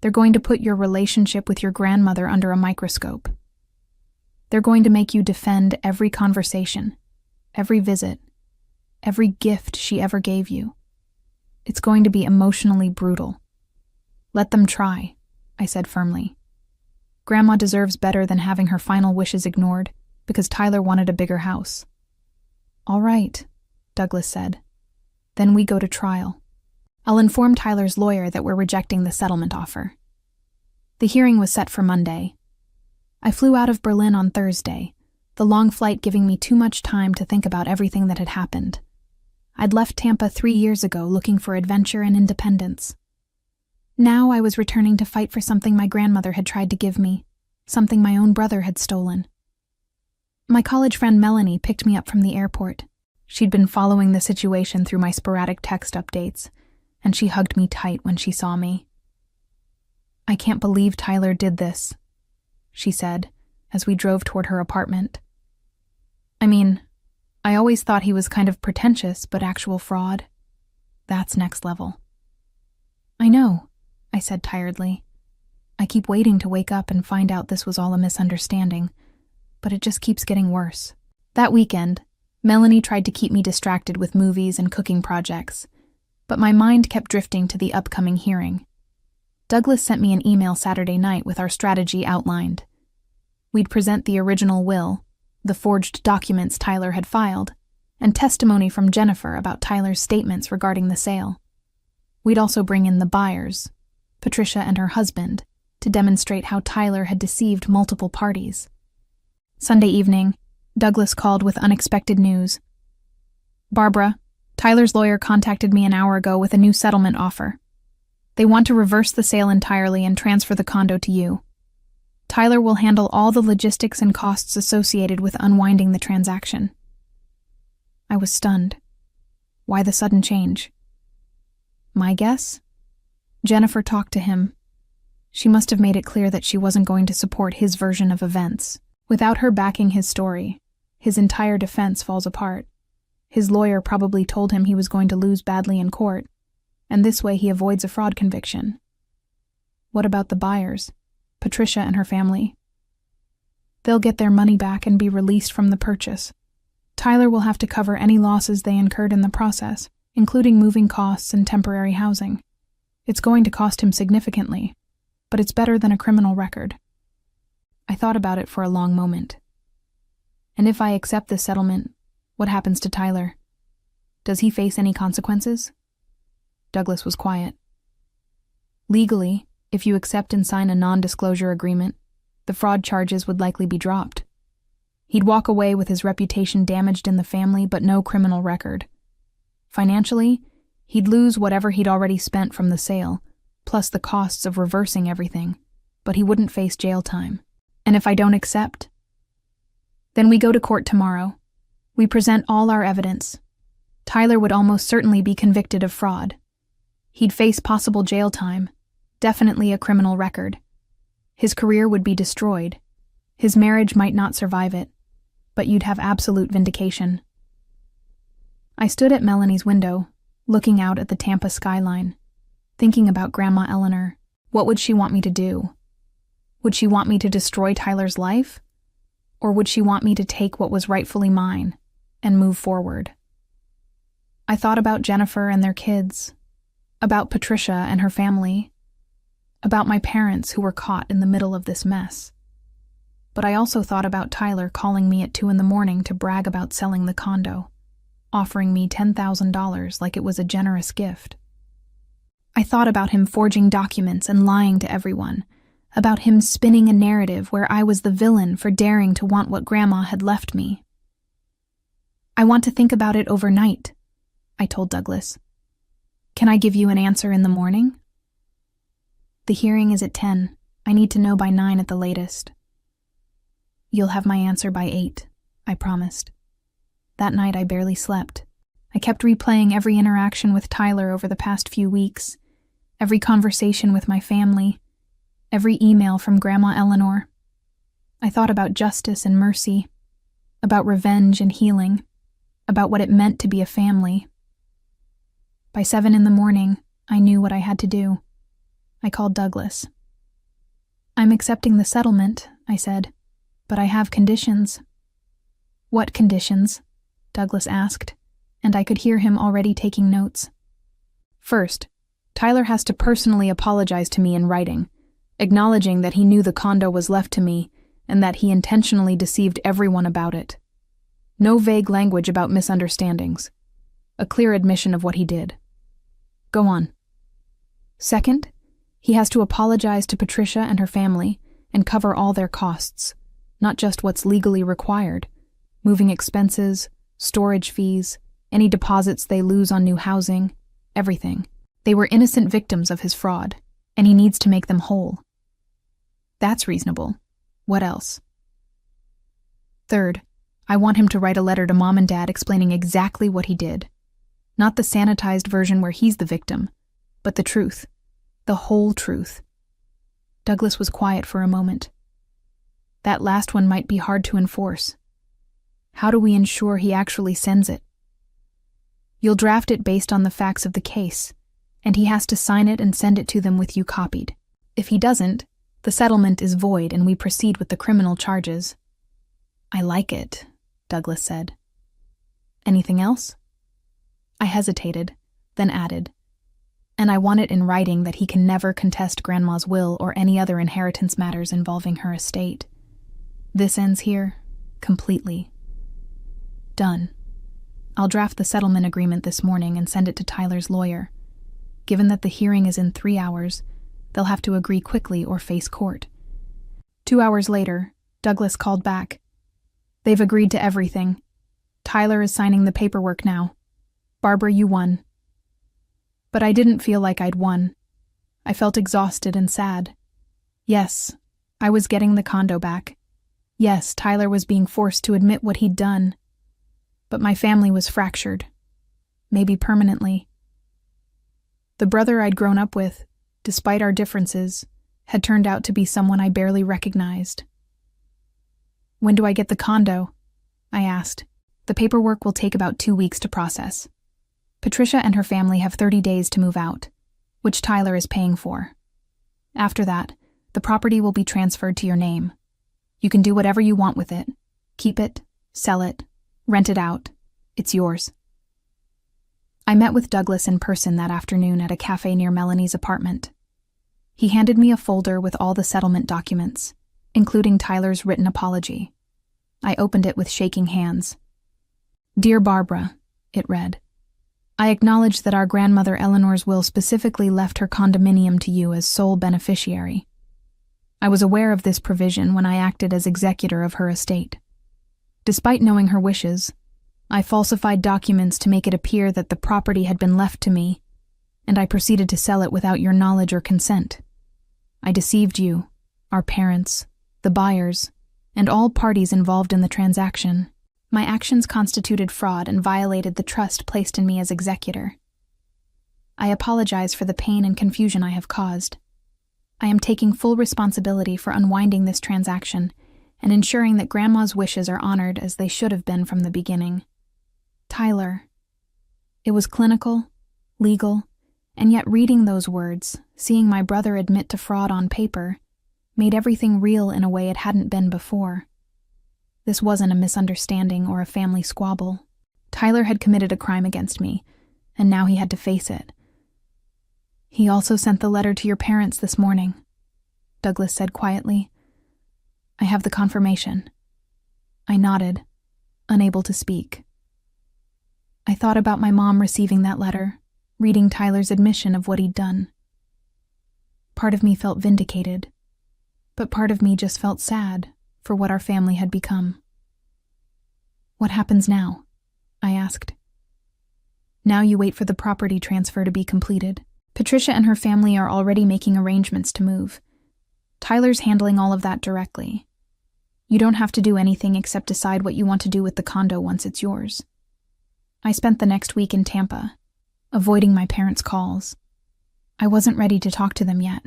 They're going to put your relationship with your grandmother under a microscope. They're going to make you defend every conversation, every visit, every gift she ever gave you. It's going to be emotionally brutal. Let them try," I said firmly. "Grandma deserves better than having her final wishes ignored because Tyler wanted a bigger house." "All right," Douglas said. "Then we go to trial. I'll inform Tyler's lawyer that we're rejecting the settlement offer." The hearing was set for Monday. I flew out of Berlin on Thursday, the long flight giving me too much time to think about everything that had happened. I'd left Tampa 3 years ago looking for adventure and independence. Now I was returning to fight for something my grandmother had tried to give me, something my own brother had stolen. My college friend Melanie picked me up from the airport. She'd been following the situation through my sporadic text updates, and she hugged me tight when she saw me. "I can't believe Tyler did this," she said, as we drove toward her apartment. "I mean, I always thought he was kind of pretentious, but actual fraud? That's next level." "I know," I said tiredly. "I keep waiting to wake up and find out this was all a misunderstanding, but it just keeps getting worse." That weekend, Melanie tried to keep me distracted with movies and cooking projects, but my mind kept drifting to the upcoming hearing. Douglas sent me an email Saturday night with our strategy outlined. We'd present the original will, the forged documents Tyler had filed, and testimony from Jennifer about Tyler's statements regarding the sale. We'd also bring in the buyers, Patricia and her husband, to demonstrate how Tyler had deceived multiple parties. Sunday evening, Douglas called with unexpected news. "Barbara, Tyler's lawyer contacted me an hour ago with a new settlement offer. They want to reverse the sale entirely and transfer the condo to you. Tyler will handle all the logistics and costs associated with unwinding the transaction." I was stunned. Why the sudden change? My guess? Jennifer talked to him. She must have made it clear that she wasn't going to support his version of events. Without her backing his story, his entire defense falls apart. His lawyer probably told him he was going to lose badly in court, and this way he avoids a fraud conviction. What about the buyers, Patricia and her family? They'll get their money back and be released from the purchase. Tyler will have to cover any losses they incurred in the process, including moving costs and temporary housing. It's going to cost him significantly, but it's better than a criminal record. I thought about it for a long moment. And if I accept this settlement, What happens to Tyler? Does he face any consequences? Douglas was quiet. Legally, if you accept and sign a non-disclosure agreement, the fraud charges would likely be dropped. He'd walk away with his reputation damaged in the family but no criminal record. Financially, he'd lose whatever he'd already spent from the sale, plus the costs of reversing everything, but he wouldn't face jail time. And if I don't accept? Then we go to court tomorrow. We present all our evidence. Tyler would almost certainly be convicted of fraud. He'd face possible jail time, definitely a criminal record. His career would be destroyed. His marriage might not survive it, but you'd have absolute vindication. I stood at Melanie's window, looking out at the Tampa skyline, thinking about Grandma Eleanor. What would she want me to do? Would she want me to destroy Tyler's life? Or would she want me to take what was rightfully mine and move forward? I thought about Jennifer and their kids, about Patricia and her family, about my parents who were caught in the middle of this mess. But I also thought about Tyler calling me at 2 a.m. to brag about selling the condo, offering me $10,000 like it was a generous gift. I thought about him forging documents and lying to everyone, about him spinning a narrative where I was the villain for daring to want what Grandma had left me. I want to think about it overnight, I told Douglas. Can I give you an answer in the morning? The hearing is at 10. I need to know by 9 at the latest. You'll have my answer by 8, I promised. That night I barely slept. I kept replaying every interaction with Tyler over the past few weeks, every conversation with my family, every email from Grandma Eleanor. I thought about justice and mercy, about revenge and healing, about what it meant to be a family. By 7 a.m, I knew what I had to do. I called Douglas. I'm accepting the settlement, I said, but I have conditions. What conditions? Douglas asked, and I could hear him already taking notes. First, Tyler has to personally apologize to me in writing, acknowledging that he knew the condo was left to me and that he intentionally deceived everyone about it. No vague language about misunderstandings. A clear admission of what he did. Go on. Second, he has to apologize to Patricia and her family and cover all their costs, not just what's legally required, moving expenses, storage fees, any deposits they lose on new housing, everything. They were innocent victims of his fraud, and he needs to make them whole. That's reasonable. What else? Third, I want him to write a letter to Mom and Dad explaining exactly what he did. Not the sanitized version where he's the victim, but the truth. The whole truth. Douglas was quiet for a moment. That last one might be hard to enforce. How do we ensure he actually sends it? You'll draft it based on the facts of the case, and he has to sign it and send it to them with you copied. If he doesn't, the settlement is void and we proceed with the criminal charges. I like it, Douglas said. Anything else? I hesitated, then added, and I want it in writing that he can never contest Grandma's will or any other inheritance matters involving her estate. This ends here, completely. Done. I'll draft the settlement agreement this morning and send it to Tyler's lawyer. Given that the hearing is in 3 hours, they'll have to agree quickly or face court. 2 hours later, Douglas called back. They've agreed to everything. Tyler is signing the paperwork now. Barbara, you won. But I didn't feel like I'd won. I felt exhausted and sad. Yes, I was getting the condo back. Yes, Tyler was being forced to admit what he'd done. But my family was fractured. Maybe permanently. The brother I'd grown up with, despite our differences, had turned out to be someone I barely recognized. When do I get the condo? I asked. The paperwork will take about 2 weeks to process. Patricia and her family have 30 days to move out, which Tyler is paying for. After that, the property will be transferred to your name. You can do whatever you want with it. Keep it, sell it, rent it out. It's yours. I met with Douglas in person that afternoon at a cafe near Melanie's apartment. He handed me a folder with all the settlement documents, including Tyler's written apology. I opened it with shaking hands. Dear Barbara, it read, I acknowledge that our grandmother Eleanor's will specifically left her condominium to you as sole beneficiary. I was aware of this provision when I acted as executor of her estate. Despite knowing her wishes, I falsified documents to make it appear that the property had been left to me, and I proceeded to sell it without your knowledge or consent. I deceived you, our parents, the buyers, and all parties involved in the transaction. My actions constituted fraud and violated the trust placed in me as executor. I apologize for the pain and confusion I have caused. I am taking full responsibility for unwinding this transaction and ensuring that Grandma's wishes are honored as they should have been from the beginning. Tyler. It was clinical, legal, and yet reading those words, seeing my brother admit to fraud on paper, made everything real in a way it hadn't been before. This wasn't a misunderstanding or a family squabble. Tyler had committed a crime against me, and now he had to face it. He also sent the letter to your parents this morning, Douglas said quietly. I have the confirmation. I nodded, unable to speak. I thought about my mom receiving that letter, reading Tyler's admission of what he'd done. Part of me felt vindicated, but part of me just felt sad for what our family had become. What happens now? I asked. Now you wait for the property transfer to be completed. Patricia and her family are already making arrangements to move. Tyler's handling all of that directly. You don't have to do anything except decide what you want to do with the condo once it's yours. I spent the next week in Tampa, avoiding my parents' calls. I wasn't ready to talk to them yet.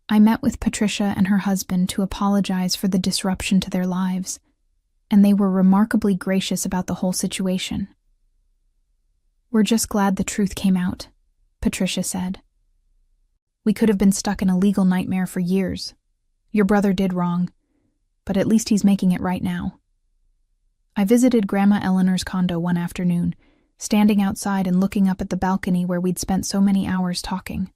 I met with Patricia and her husband to apologize for the disruption to their lives, and they were remarkably gracious about the whole situation. We're just glad the truth came out, Patricia said. We could have been stuck in a legal nightmare for years. Your brother did wrong, but at least he's making it right now. I visited Grandma Eleanor's condo one afternoon, standing outside and looking up at the balcony where we'd spent so many hours talking.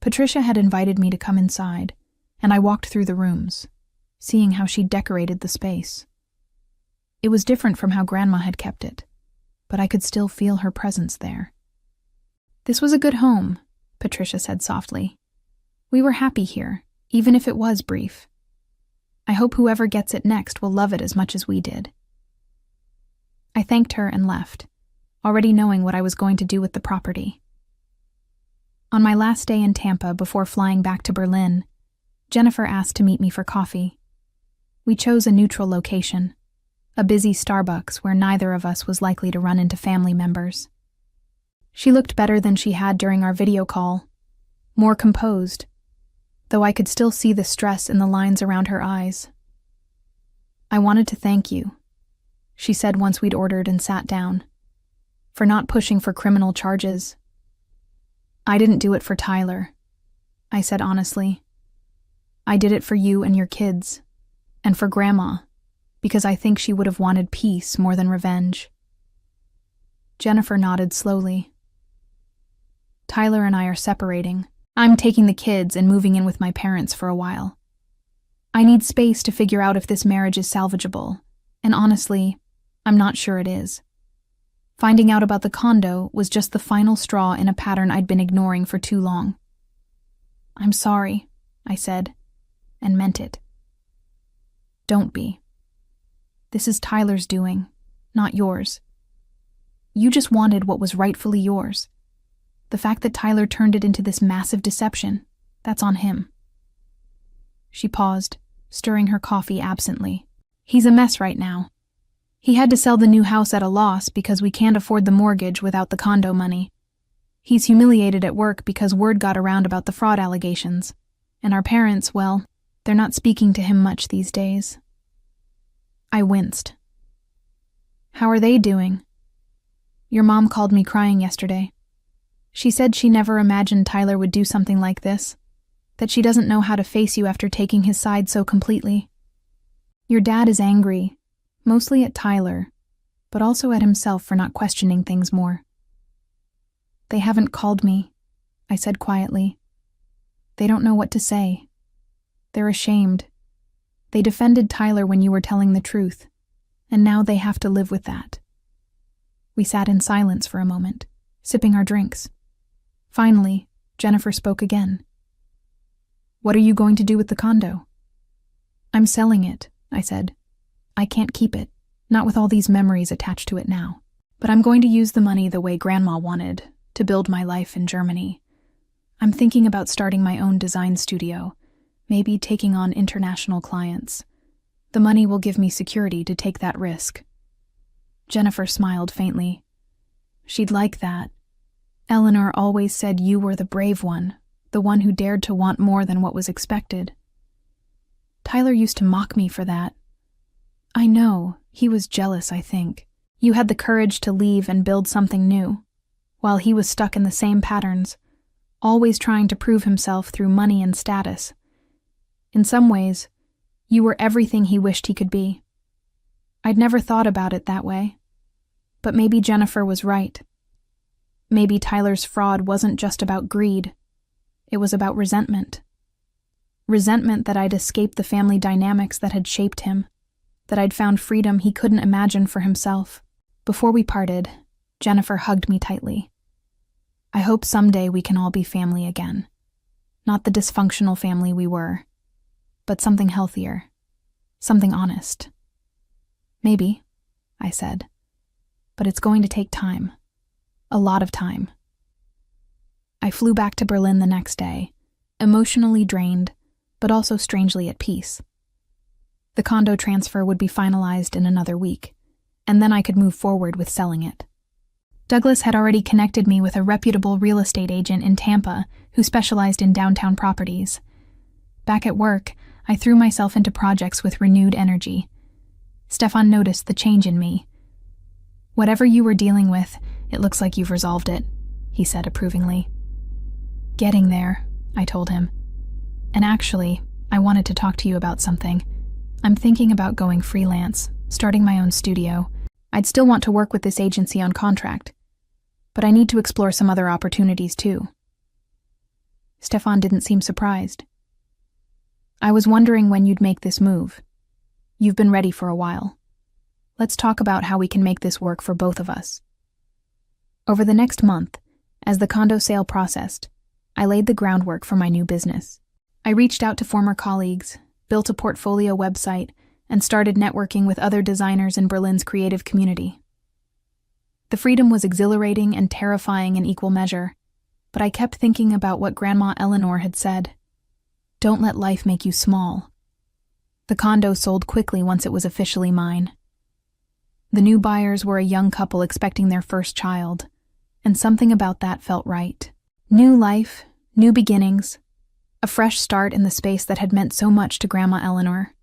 Patricia had invited me to come inside, and I walked through the rooms, seeing how she'd decorated the space. It was different from how Grandma had kept it, but I could still feel her presence there. This was a good home, Patricia said softly. We were happy here, even if it was brief. I hope whoever gets it next will love it as much as we did. I thanked her and left, already knowing what I was going to do with the property. On my last day in Tampa before flying back to Berlin, Jennifer asked to meet me for coffee. We chose a neutral location, a busy Starbucks where neither of us was likely to run into family members. She looked better than she had during our video call, more composed, though I could still see the stress in the lines around her eyes. I wanted to thank you, she said once we'd ordered and sat down, for not pushing for criminal charges. I didn't do it for Tyler, I said honestly. I did it for you and your kids, and for Grandma, because I think she would have wanted peace more than revenge. Jennifer nodded slowly. Tyler and I are separating. I'm taking the kids and moving in with my parents for a while. I need space to figure out if this marriage is salvageable, and honestly, I'm not sure it is. Finding out about the condo was just the final straw in a pattern I'd been ignoring for too long. I'm sorry, I said, and meant it. Don't be. This is Tyler's doing, not yours. You just wanted what was rightfully yours. The fact that Tyler turned it into this massive deception, that's on him. She paused, stirring her coffee absently. He's a mess right now. He had to sell the new house at a loss because we can't afford the mortgage without the condo money. He's humiliated at work because word got around about the fraud allegations. And our parents, well, they're not speaking to him much these days. I winced. How are they doing? Your mom called me crying yesterday. She said she never imagined Tyler would do something like this, that she doesn't know how to face you after taking his side so completely. Your dad is angry, mostly at Tyler, but also at himself for not questioning things more. They haven't called me, I said quietly. They don't know what to say. They're ashamed. They defended Tyler when you were telling the truth, and now they have to live with that. We sat in silence for a moment, sipping our drinks. Finally, Jennifer spoke again. "What are you going to do with the condo?" "I'm selling it," I said. "I can't keep it, not with all these memories attached to it now. But I'm going to use the money the way Grandma wanted, to build my life in Germany. I'm thinking about starting my own design studio, maybe taking on international clients. The money will give me security to take that risk." Jennifer smiled faintly. "She'd like that. Eleanor always said you were the brave one, the one who dared to want more than what was expected. Tyler used to mock me for that. I know, he was jealous, I think. You had the courage to leave and build something new, while he was stuck in the same patterns, always trying to prove himself through money and status. In some ways, you were everything he wished he could be. I'd never thought about it that way. But maybe Jennifer was right. Maybe Tyler's fraud wasn't just about greed. It was about resentment. Resentment that I'd escaped the family dynamics that had shaped him, that I'd found freedom he couldn't imagine for himself. Before we parted, Jennifer hugged me tightly. "I hope someday we can all be family again. Not the dysfunctional family we were, but something healthier, something honest." "Maybe," I said, "but it's going to take time. A lot of time." I flew back to Berlin the next day, emotionally drained, but also strangely at peace. The condo transfer would be finalized in another week, and then I could move forward with selling it. Douglas had already connected me with a reputable real estate agent in Tampa who specialized in downtown properties. Back at work, I threw myself into projects with renewed energy. Stefan noticed the change in me. "Whatever you were dealing with, it looks like you've resolved it," he said approvingly. "Getting there," I told him. "And actually, I wanted to talk to you about something. I'm thinking about going freelance, starting my own studio. I'd still want to work with this agency on contract, but I need to explore some other opportunities too." Stefan didn't seem surprised. "I was wondering when you'd make this move. You've been ready for a while. Let's talk about how we can make this work for both of us." Over the next month, as the condo sale processed, I laid the groundwork for my new business. I reached out to former colleagues, built a portfolio website, and started networking with other designers in Berlin's creative community. The freedom was exhilarating and terrifying in equal measure, but I kept thinking about what Grandma Eleanor had said. Don't let life make you small. The condo sold quickly once it was officially mine. The new buyers were a young couple expecting their first child, and something about that felt right. New life, new beginnings, a fresh start in the space that had meant so much to Grandma Eleanor.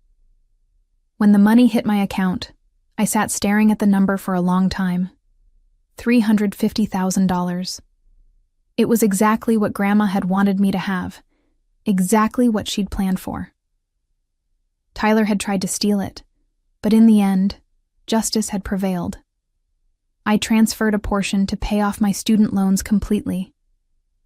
When the money hit my account, I sat staring at the number for a long time. $350,000. It was exactly what Grandma had wanted me to have, exactly what she'd planned for. Tyler had tried to steal it, but in the end, justice had prevailed. I transferred a portion to pay off my student loans completely.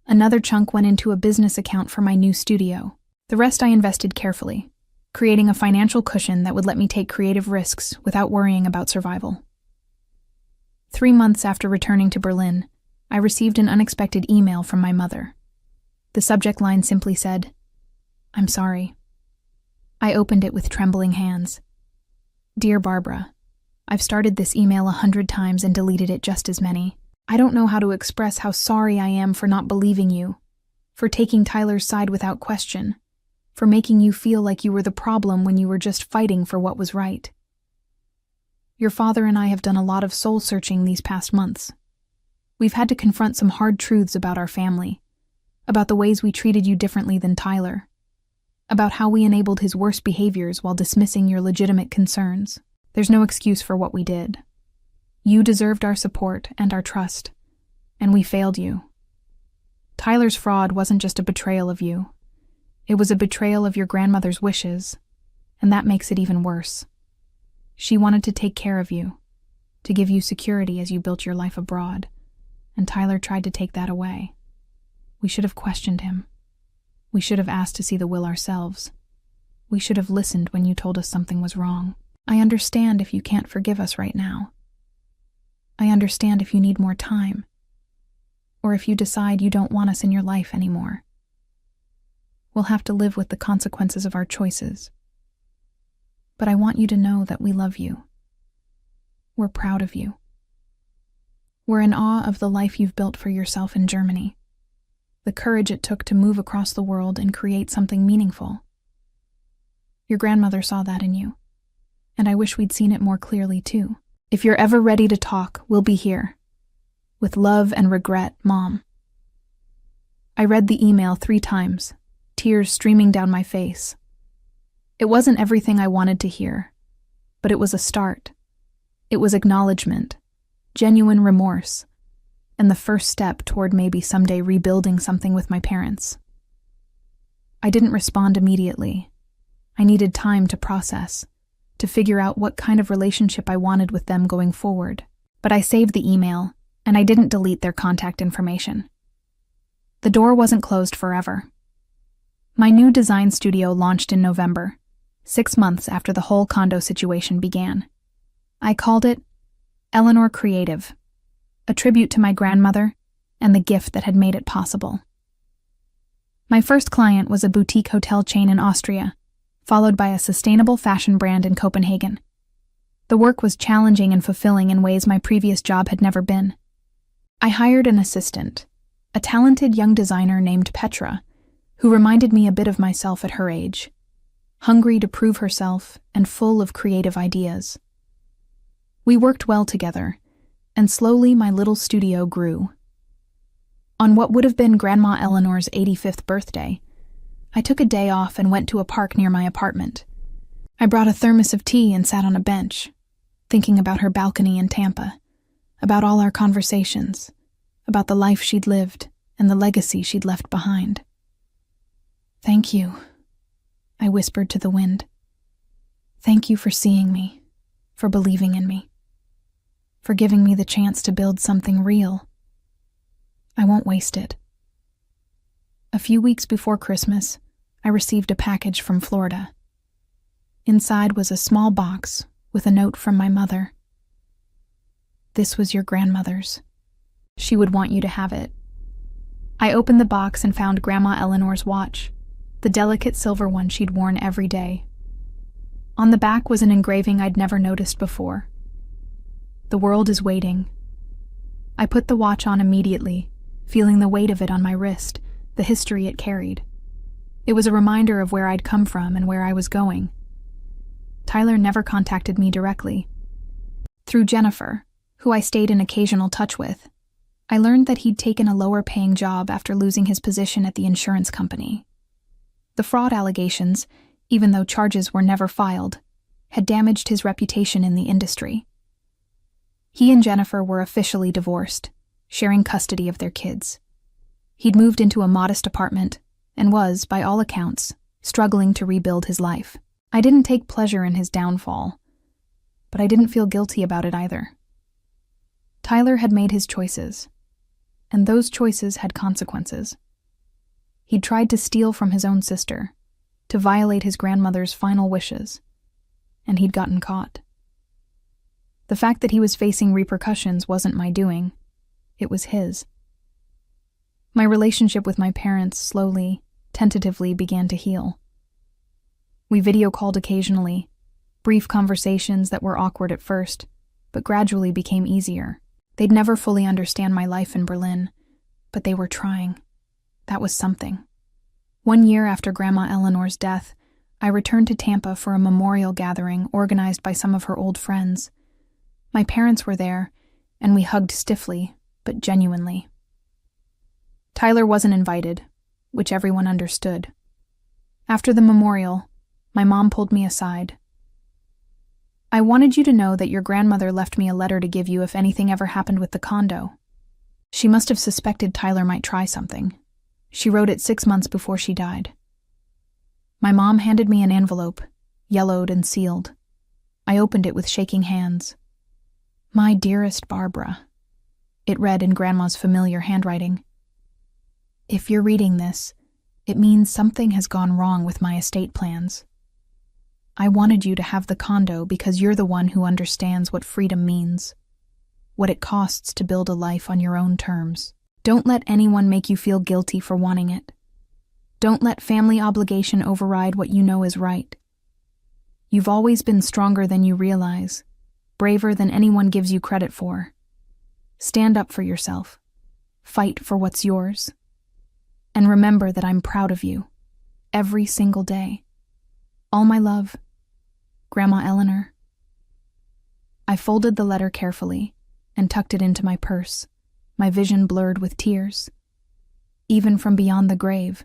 Another chunk went into a business account for my new studio. The rest I invested carefully, creating a financial cushion that would let me take creative risks without worrying about survival. 3 months after returning to Berlin, I received an unexpected email from my mother. The subject line simply said, "I'm sorry." I opened it with trembling hands. "Dear Barbara, I've started this email 100 times and deleted it just as many. I don't know how to express how sorry I am for not believing you, for taking Tyler's side without question, for making you feel like you were the problem when you were just fighting for what was right. Your father and I have done a lot of soul-searching these past months. We've had to confront some hard truths about our family, about the ways we treated you differently than Tyler, about how we enabled his worst behaviors while dismissing your legitimate concerns. There's no excuse for what we did. You deserved our support and our trust, and we failed you. Tyler's fraud wasn't just a betrayal of you. It was a betrayal of your grandmother's wishes, and that makes it even worse. She wanted to take care of you, to give you security as you built your life abroad, and Tyler tried to take that away. We should have questioned him. We should have asked to see the will ourselves. We should have listened when you told us something was wrong. I understand if you can't forgive us right now. I understand if you need more time, or if you decide you don't want us in your life anymore. We'll have to live with the consequences of our choices. But I want you to know that we love you. We're proud of you. We're in awe of the life you've built for yourself in Germany, the courage it took to move across the world and create something meaningful. Your grandmother saw that in you, and I wish we'd seen it more clearly too. If you're ever ready to talk, we'll be here. With love and regret, Mom. I read the email 3 times, tears streaming down my face. It wasn't everything I wanted to hear, but it was a start. It was acknowledgement, genuine remorse, and the first step toward maybe someday rebuilding something with my parents. I didn't respond immediately. I needed time to process, to figure out what kind of relationship I wanted with them going forward. But I saved the email, and I didn't delete their contact information. The door wasn't closed forever. My new design studio launched in November, 6 months after the whole condo situation began. I called it Eleanor Creative, a tribute to my grandmother and the gift that had made it possible. My first client was a boutique hotel chain in Austria, followed by a sustainable fashion brand in Copenhagen. The work was challenging and fulfilling in ways my previous job had never been. I hired an assistant, a talented young designer named Petra, who reminded me a bit of myself at her age, hungry to prove herself and full of creative ideas. We worked well together, and slowly my little studio grew. On what would have been Grandma Eleanor's 85th birthday, I took a day off and went to a park near my apartment. I brought a thermos of tea and sat on a bench, thinking about her balcony in Tampa, about all our conversations, about the life she'd lived and the legacy she'd left behind. "Thank you," I whispered to the wind. "Thank you for seeing me, for believing in me, for giving me the chance to build something real. I won't waste it." A few weeks before Christmas, I received a package from Florida. Inside was a small box with a note from my mother. "This was your grandmother's. She would want you to have it." I opened the box and found Grandma Eleanor's watch, the delicate silver one she'd worn every day. On the back was an engraving I'd never noticed before. "The world is waiting." I put the watch on immediately, feeling the weight of it on my wrist, the history it carried. It was a reminder of where I'd come from and where I was going. Tyler never contacted me directly. Through Jennifer, who I stayed in occasional touch with, I learned that he'd taken a lower-paying job after losing his position at the insurance company. The fraud allegations, even though charges were never filed, had damaged his reputation in the industry. He and Jennifer were officially divorced, sharing custody of their kids. He'd moved into a modest apartment and was, by all accounts, struggling to rebuild his life. I didn't take pleasure in his downfall, but I didn't feel guilty about it either. Tyler had made his choices, and those choices had consequences. He'd tried to steal from his own sister, to violate his grandmother's final wishes, and he'd gotten caught. The fact that he was facing repercussions wasn't my doing, it was his. My relationship with my parents slowly, tentatively began to heal. We video called occasionally, brief conversations that were awkward at first, but gradually became easier. They'd never fully understand my life in Berlin, but they were trying. That was something. 1 year after Grandma Eleanor's death, I returned to Tampa for a memorial gathering organized by some of her old friends. My parents were there, and we hugged stiffly, but genuinely. Tyler wasn't invited, which everyone understood. After the memorial, my mom pulled me aside. "I wanted you to know that your grandmother left me a letter to give you if anything ever happened with the condo. She must have suspected Tyler might try something. She wrote it 6 months before she died." My mom handed me an envelope, yellowed and sealed. I opened it with shaking hands. "My dearest Barbara," it read in Grandma's familiar handwriting. "If you're reading this, it means something has gone wrong with my estate plans. I wanted you to have the condo because you're the one who understands what freedom means. what it costs to build a life on your own terms. Don't let anyone make you feel guilty for wanting it. Don't let family obligation override what you know is right. You've always been stronger than you realize, braver than anyone gives you credit for. Stand up for yourself. Fight for what's yours. And remember that I'm proud of you, every single day. All my love, Grandma Eleanor. I folded the letter carefully and tucked it into my purse, my vision blurred with tears. Even from beyond the grave,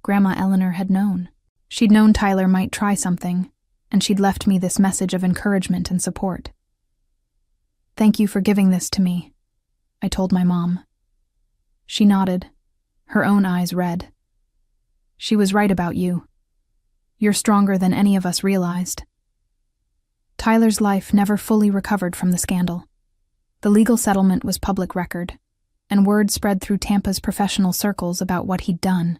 Grandma Eleanor had known. She'd known Tyler might try something, and she'd left me this message of encouragement and support. "Thank you for giving this to me," I told my mom. She nodded, her own eyes red. "She was right about you. You're stronger than any of us realized." Tyler's life never fully recovered from the scandal. The legal settlement was public record, and word spread through Tampa's professional circles about what he'd done.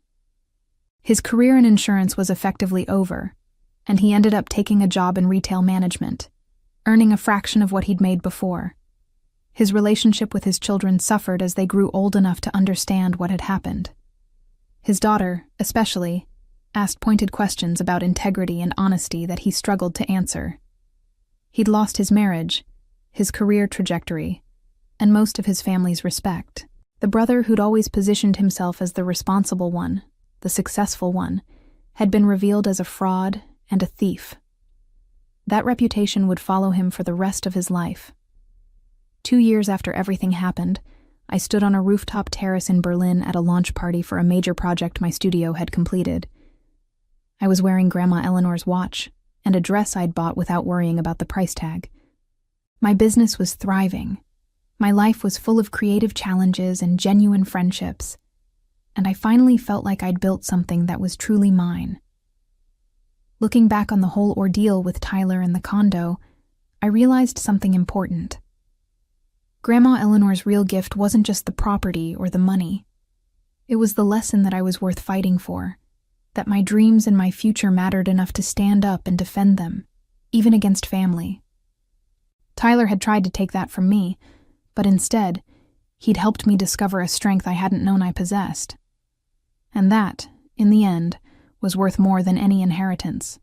His career in insurance was effectively over, and he ended up taking a job in retail management, earning a fraction of what he'd made before. His relationship with his children suffered as they grew old enough to understand what had happened. His daughter, especially, asked pointed questions about integrity and honesty that he struggled to answer. He'd lost his marriage, his career trajectory, and most of his family's respect. The brother who'd always positioned himself as the responsible one, the successful one, had been revealed as a fraud and a thief. That reputation would follow him for the rest of his life. 2 years after everything happened, I stood on a rooftop terrace in Berlin at a launch party for a major project my studio had completed. I was wearing Grandma Eleanor's watch and a dress I'd bought without worrying about the price tag. My business was thriving. My life was full of creative challenges and genuine friendships, and I finally felt like I'd built something that was truly mine. Looking back on the whole ordeal with Tyler and the condo, I realized something important. Grandma Eleanor's real gift wasn't just the property or the money. It was the lesson that I was worth fighting for, that my dreams and my future mattered enough to stand up and defend them, even against family. Tyler had tried to take that from me, but instead, he'd helped me discover a strength I hadn't known I possessed. And that, in the end, was worth more than any inheritance.